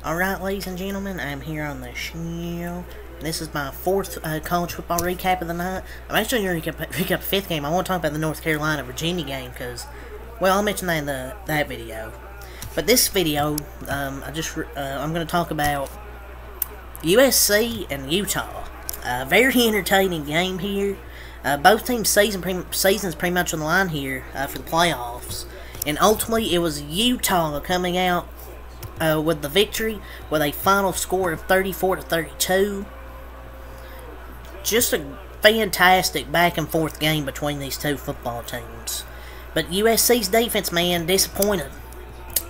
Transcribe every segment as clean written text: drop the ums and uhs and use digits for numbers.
Alright, ladies and gentlemen, I'm here on the show. This is my fourth college football recap of the night. I'm actually going to recap the fifth game. I want to talk about the North Carolina-Virginia game because, well, I'll mention that in that video. But this video, I'm going to talk about USC and Utah. Very entertaining game here. Both teams' season's pretty much on the line here for the playoffs. And ultimately, it was Utah coming out with the victory with a final score of 34-32. Just a fantastic back and forth game between these two football teams. But USC's defense, man, disappointed.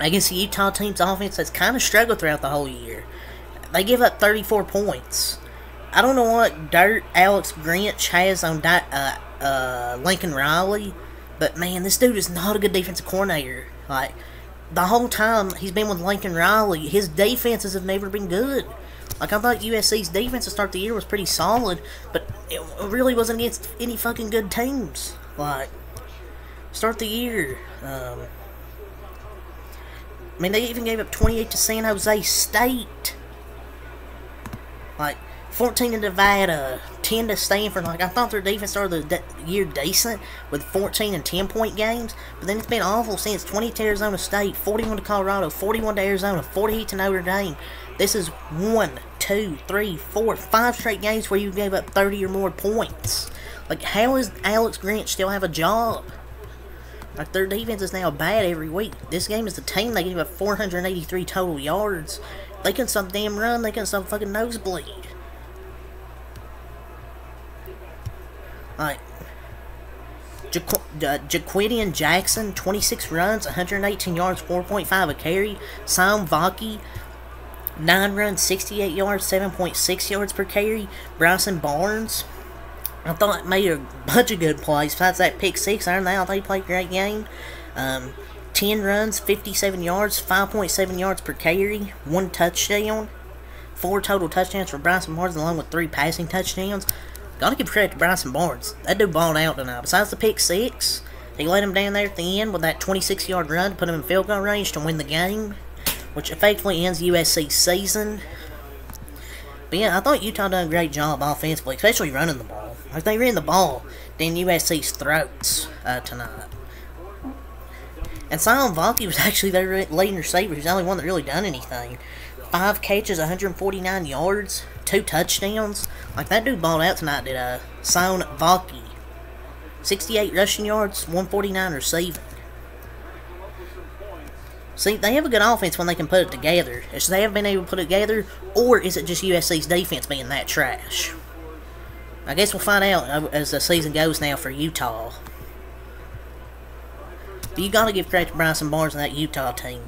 Against the Utah team's offense that's kind of struggled throughout the whole year. They give up 34 points. I don't know what dirt Alex Grinch has on Lincoln Riley, but man, this dude is not a good defensive coordinator. Like, the whole time he's been with Lincoln Riley, his defenses have never been good. Like, I thought USC's defense to start the year was pretty solid, but it really wasn't against any fucking good teams. Like, start the year, I mean, they even gave up 28 to San Jose State. Like, 14 to Nevada, 10 to Stanford. Like, I thought their defense started the year decent with 14 and 10-point games, but then it's been awful since. 20 to Arizona State, 41 to Colorado, 41 to Arizona, 48 to Notre Dame. This is 1, 2, 3, 4, 5 straight games where you gave up 30 or more points. Like, how does Alex Grinch still have a job? Like, their defense is now bad every week. This game is the team. They gave up 483 total yards. They couldn't stop the damn run. They couldn't stop fucking nosebleed. Like, Jaquidian Jackson, 26 runs, 118 yards, 4.5 a carry. Sam Vaki, 9 runs, 68 yards, 7.6 yards per carry. Bryson Barnes, I thought made a bunch of good plays. Besides that pick six, I thought he played a great game. 10 runs, 57 yards, 5.7 yards per carry, 1 touchdown. 4 total touchdowns for Bryson Barnes, along with 3 passing touchdowns. Gotta give credit to Bryson Barnes. That dude balled out tonight. Besides the pick six, he let him down there at the end with that 26-yard run to put him in field goal range to win the game, which effectively ends USC's season. But yeah, I thought Utah done a great job offensively, especially running the ball. Like, they ran the ball down USC's throats tonight. And Sam Vaki was actually their leading receiver. He's the only one that really done anything. 5 catches, 149 yards, 2 touchdowns. Like, that dude balled out tonight, did Sam Vaki. 68 rushing yards, 149 receiving. See, they have a good offense when they can put it together. Is they haven't been able to put it together, or is it just USC's defense being that trash? I guess we'll find out as the season goes now for Utah. But you gotta give credit to Bryson Barnes and that Utah team.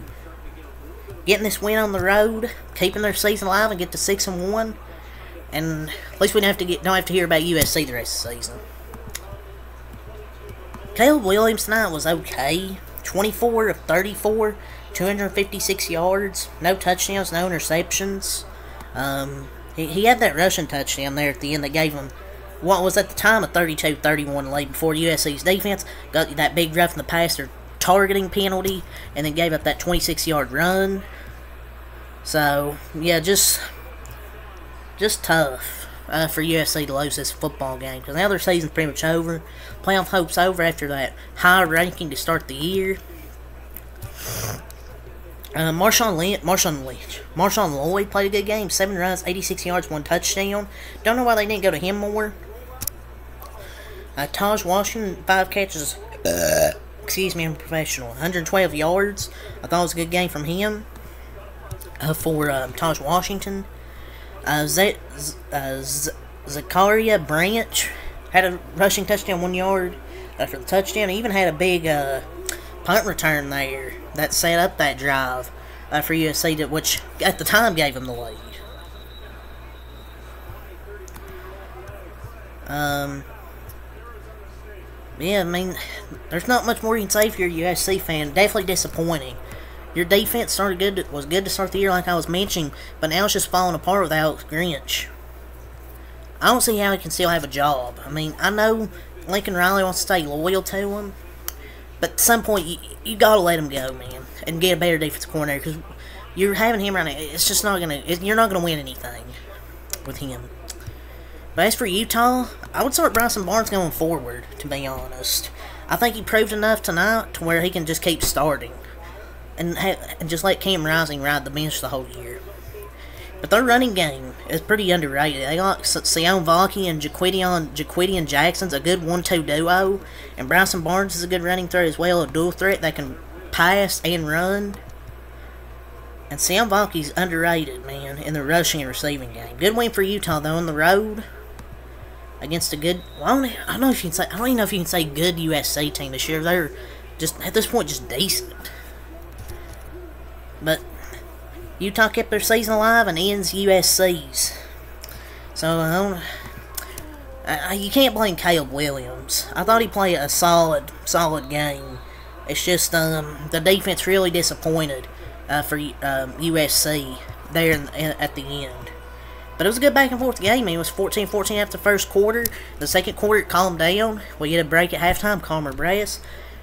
Getting this win on the road, keeping their season alive, and get to 6-1, and at least we don't have to hear about USC the rest of the season. Caleb Williams tonight was okay. 24 of 34, 256 yards, no touchdowns, no interceptions. He had that rushing touchdown there at the end that gave him what was at the time a 32-31 lead before USC's defense got that big rough in the passer targeting penalty, and then gave up that 26-yard run. So, yeah, just tough for USC to lose this football game, because now their season's pretty much over. Playoff hope's over after that high ranking to start the year. Marshawn Lloyd played a good game. 7 runs, 86 yards, 1 touchdown. Don't know why they didn't go to him more. Taj Washington, 5 catches. Excuse me, I'm professional. 112 yards. I thought it was a good game from him. For Taj Washington. Zachariah Branch had a rushing touchdown, 1 yard for the touchdown. He even had a big punt return there that set up that drive for USC, which at the time gave him the lead. Yeah, I mean, there's not much more you can say if you're a USC fan. Definitely disappointing. Your defense was good to start the year, like I was mentioning, but now it's just falling apart with Alex Grinch. I don't see how he can still have a job. I mean, I know Lincoln Riley wants to stay loyal to him, but at some point, you gotta let him go, man, and get a better defensive coordinator, because you're having him right now. It's just not gonna. You're not gonna win anything with him. But as for Utah, I would start Bryson Barnes going forward, to be honest. I think he proved enough tonight to where he can just keep starting. And just let Cam Rising ride the bench the whole year. But their running game is pretty underrated. They got Sion Vaki and Jaquidian Jackson's a good 1-2 duo. And Bryson Barnes is a good running threat as well, a dual threat that can pass and run. And Sion Vaki's underrated, man, in the rushing and receiving game. Good win for Utah, though, on the road. Against a good, well, I don't know if you can say, I don't even know if you can say good USC team this year. They're just, at this point, just decent. But Utah kept their season alive and ends USC's. So, you can't blame Caleb Williams. I thought he played a solid game. It's just, the defense really disappointed for USC there at the end. But it was a good back and forth game. It was 14-14 after the first quarter. The second quarter, it calmed down. We get a break at halftime, calmer brass.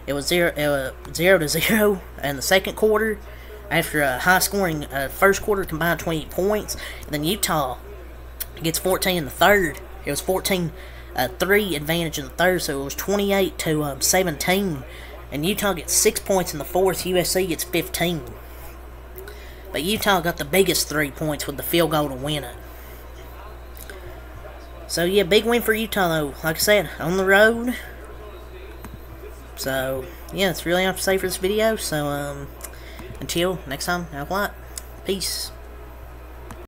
It was 0-0 in the second quarter. After a high-scoring first quarter, combined 28 points. And then Utah gets 14 in the third. It was 14-3 advantage in the third, so it was 28-17. And Utah gets 6 points in the fourth. USC gets 15. But Utah got the biggest 3 points with the field goal to win it. So, yeah, big win for Utah, though. Like I said, on the road. So, yeah, that's really all I have to say for this video. So, until next time, have a lot. Peace.